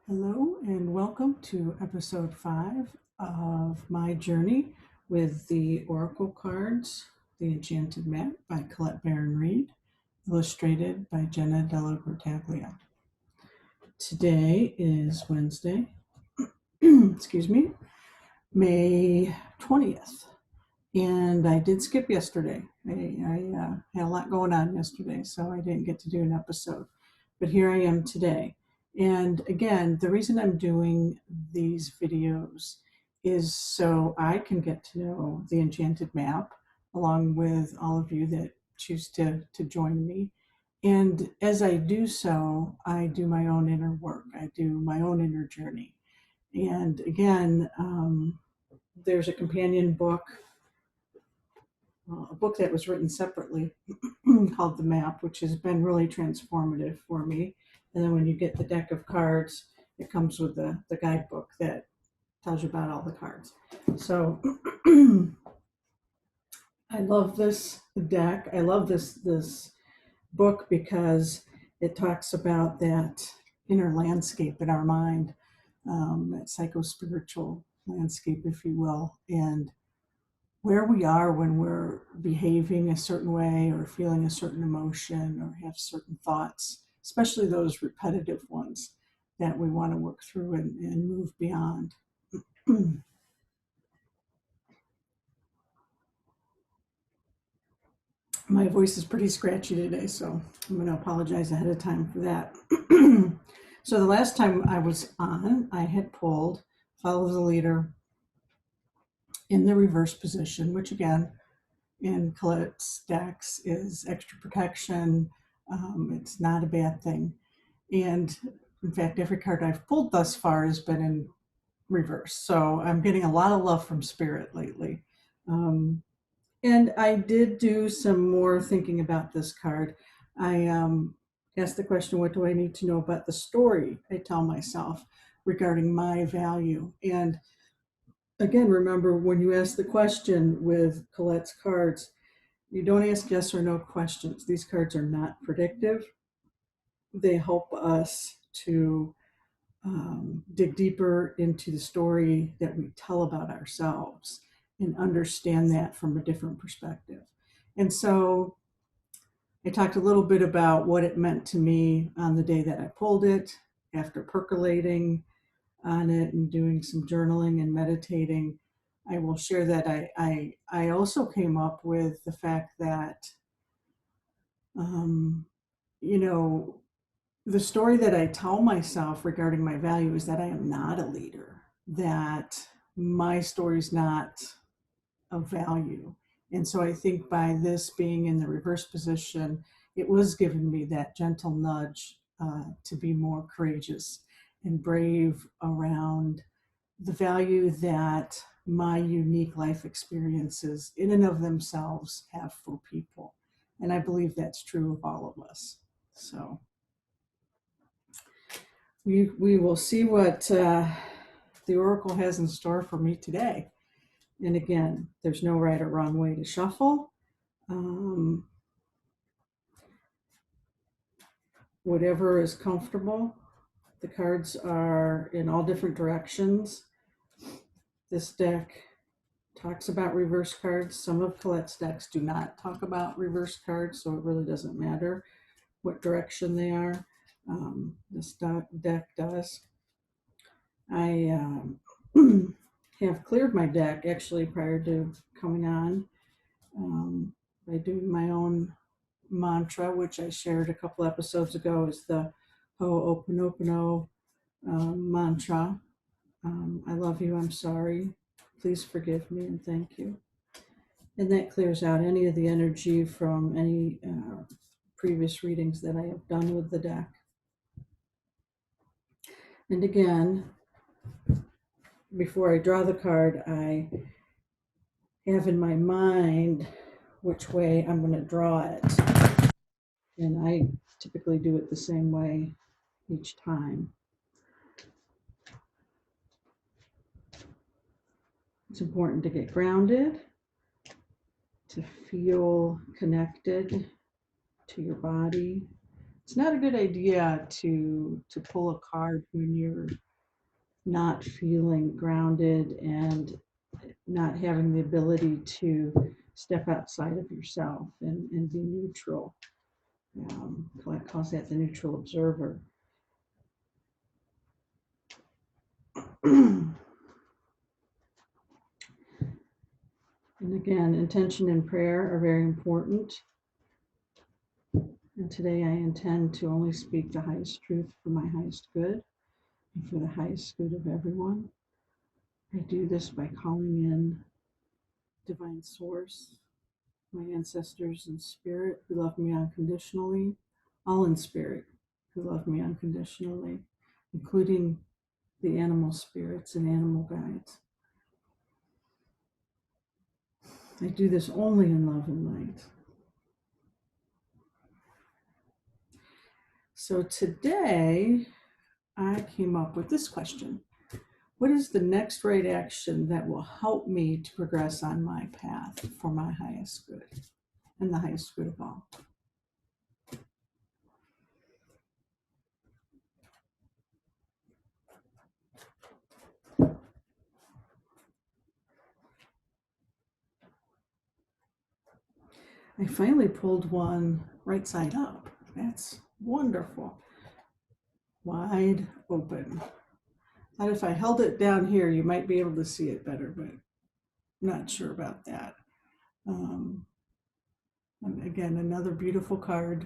Hello and welcome to episode 5 of my journey with the Oracle cards, The Enchanted Map by Colette Baron Reid, illustrated by Jenna Della Bertaglia. Today is Wednesday, excuse me, May 20th, and I did skip yesterday. I had a lot going on yesterday, so I didn't get to do an episode, but here I am today. And again, the reason I'm doing these videos is so I can get to know the Enchanted Map along with all of you that choose to join me. And as I do so, I do my own inner work. I do my own inner journey. And again, there's a companion book, a book that was written separately called The Map, which has been really transformative for me. And then when you get the deck of cards, it comes with the guidebook that tells you about all the cards. So I love this deck. I love this book because it talks about that inner landscape in our mind, that psycho-spiritual landscape, if you will, and where we are when we're behaving a certain way or feeling a certain emotion or have certain thoughts, especially those repetitive ones that we want to work through and move beyond. My voice is pretty scratchy today, so I'm going to apologize ahead of time for that. So the last time I was on, I had pulled Follow the Leader in the reverse position, which again, in Colette's decks is extra protection. It's not a bad thing. And in fact, every card I've pulled thus far has been in reverse. So I'm getting a lot of love from Spirit lately. And I did do some more thinking about this card. I asked the question, what do I need to know about the story I tell myself regarding my value? And again, remember when you ask the question with Colette's cards, you don't ask yes or no questions. These cards are not predictive. They help us to dig deeper into the story that we tell about ourselves and understand that from a different perspective. And so I talked a little bit about what it meant to me on the day that I pulled it, after percolating on it and doing some journaling and meditating. I will share that I also came up with the fact that, you know, the story that I tell myself regarding my value is that I am not a leader, that my story is not of value. And so I think by this being in the reverse position, it was giving me that gentle nudge to be more courageous and brave around the value that my unique life experiences in and of themselves have for people. And I believe that's true of all of us. So we will see what the Oracle has in store for me today. And again, there's no right or wrong way to shuffle. Whatever is comfortable. The cards are in all different directions. This deck talks about reverse cards. Some of Colette's decks do not talk about reverse cards, so it really doesn't matter what direction they are. This deck does. I have cleared my deck actually prior to coming on by doing my own mantra, which I shared a couple episodes ago, is the Ho'oponopono mantra. I love you, I'm sorry, please forgive me, and thank you. And that clears out any of the energy from any previous readings that I have done with the deck. And again, before I draw the card, I have in my mind which way I'm going to draw it. And I typically do it the same way each time. It's important to get grounded, to feel connected to your body, it's not a good idea to pull a card when you're not feeling grounded and not having the ability to step outside of yourself and be neutral. Colette calls that the neutral observer. And again, intention and prayer are very important. And today I intend to only speak the highest truth for my highest good and for the highest good of everyone. I do this by calling in divine source, my ancestors in spirit who love me unconditionally, all in spirit who love me unconditionally, including the animal spirits and animal guides. I do this only in love and light. So today I came up with this question. What is the next right action that will help me to progress on my path for my highest good and the highest good of all? I finally pulled one right side up. That's wonderful. Wide open. Thought if I held it down here, you might be able to see it better, but I'm not sure about that. And again, another beautiful card.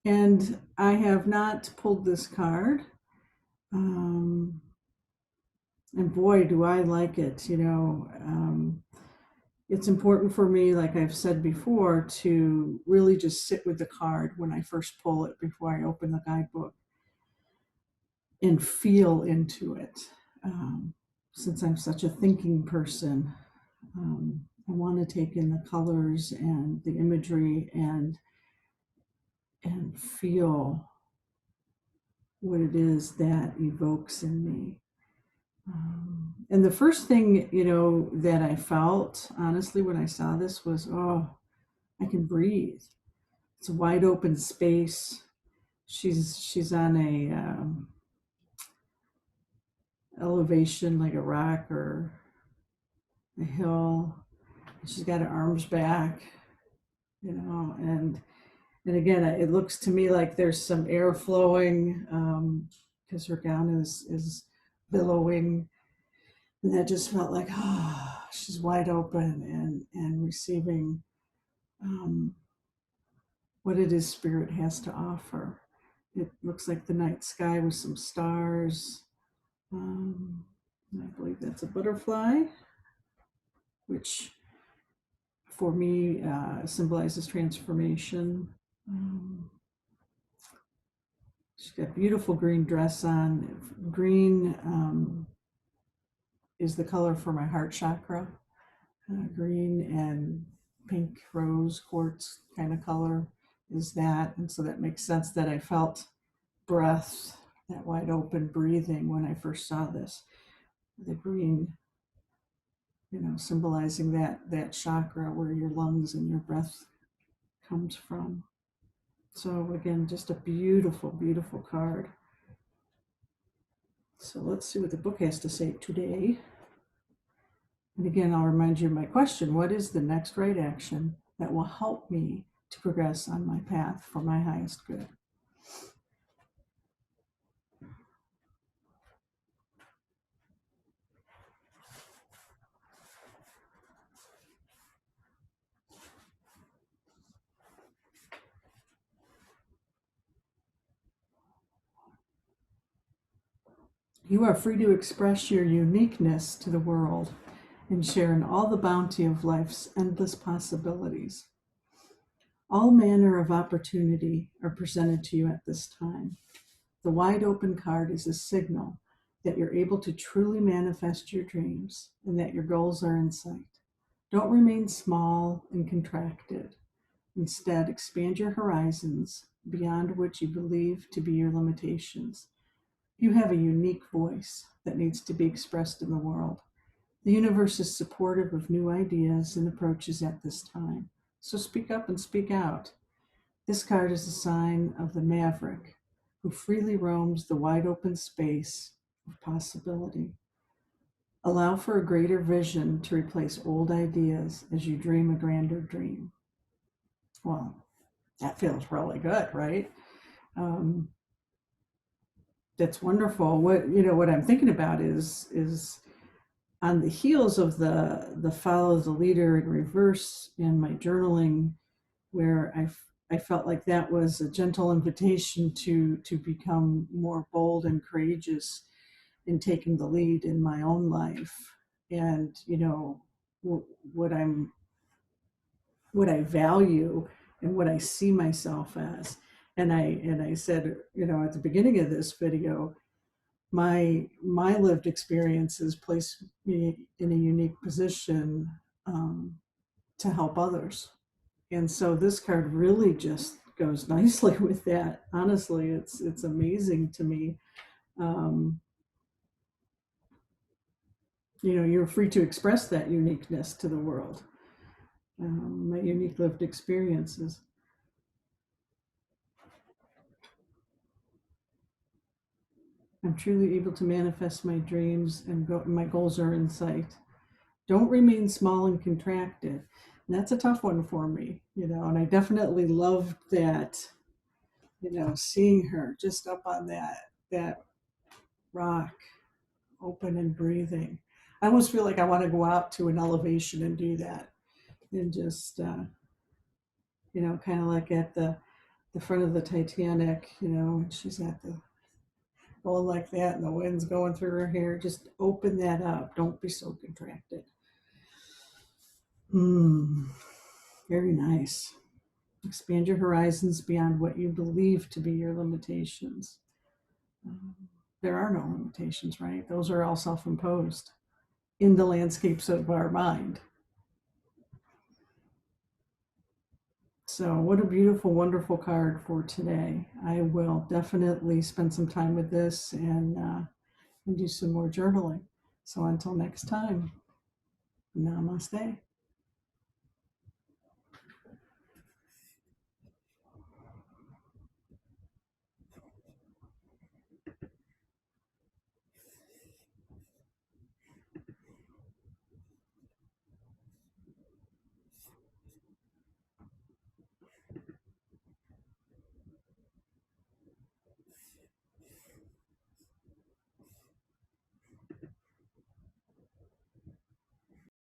And I have not pulled this card. And boy, do I like it. It's important for me, like I've said before, to really just sit with the card when I first pull it before I open the guidebook and feel into it. Since I'm such a thinking person, I want to take in the colors and the imagery and feel what it is that evokes in me. And the first thing, that I felt, honestly, when I saw this was, oh, I can breathe. It's a wide open space. She's on a elevation like a rock or a hill. She's got her arms back, and again, it looks to me like there's some air flowing because her gown is billowing. And that just felt like, she's wide open and receiving what it is Spirit has to offer. It looks like the night sky with some stars. I believe that's a butterfly, which for me symbolizes transformation. She's got a beautiful green dress on. Green is the color for my heart chakra. Green and pink rose quartz kind of color is that. And so that makes sense that I felt breath, that wide open breathing when I first saw this. The green, symbolizing that chakra where your lungs and your breath comes from. So again, just a beautiful, beautiful card. So let's see what the book has to say today. And again, I'll remind you of my question. What is the next right action that will help me to progress on my path for my highest good? You are free to express your uniqueness to the world and share in all the bounty of life's endless possibilities. All manner of opportunity are presented to you at this time. The wide open card is a signal that you're able to truly manifest your dreams and that your goals are in sight. Don't remain small and contracted. Instead, expand your horizons beyond what you believe to be your limitations. You have a unique voice that needs to be expressed in the world. The universe is supportive of new ideas and approaches at this time. So speak up and speak out. This card is a sign of the maverick who freely roams the wide open space of possibility. Allow for a greater vision to replace old ideas as you dream a grander dream. Well, that feels really good, right? Um, that's wonderful. What I'm thinking about is on the heels of the follow the leader in reverse in my journaling, where I felt like that was a gentle invitation to become more bold and courageous in taking the lead in my own life, and what I'm what I value and what I see myself as. And I said, at the beginning of this video, my lived experiences place me in a unique position um, to help others. And so this card really just goes nicely with that. Honestly, it's amazing to me. Um, you're free to express that uniqueness to the world. My unique lived experiences. I'm truly able to manifest my dreams and my goals are in sight. Don't remain small and contracted. And that's a tough one for me, and I definitely loved that, seeing her just up on that rock, open and breathing. I almost feel like I want to go out to an elevation and do that, and just kind of like at the front of the Titanic, and she's at the going like that, and the wind's going through her hair. Just open that up. Don't be so contracted. Very nice. Expand your horizons beyond what you believe to be your limitations. Um, there are no limitations, right? Those are all self-imposed in the landscapes of our mind. So what a beautiful, wonderful card for today. I will definitely spend some time with this and do some more journaling. So until next time, namaste.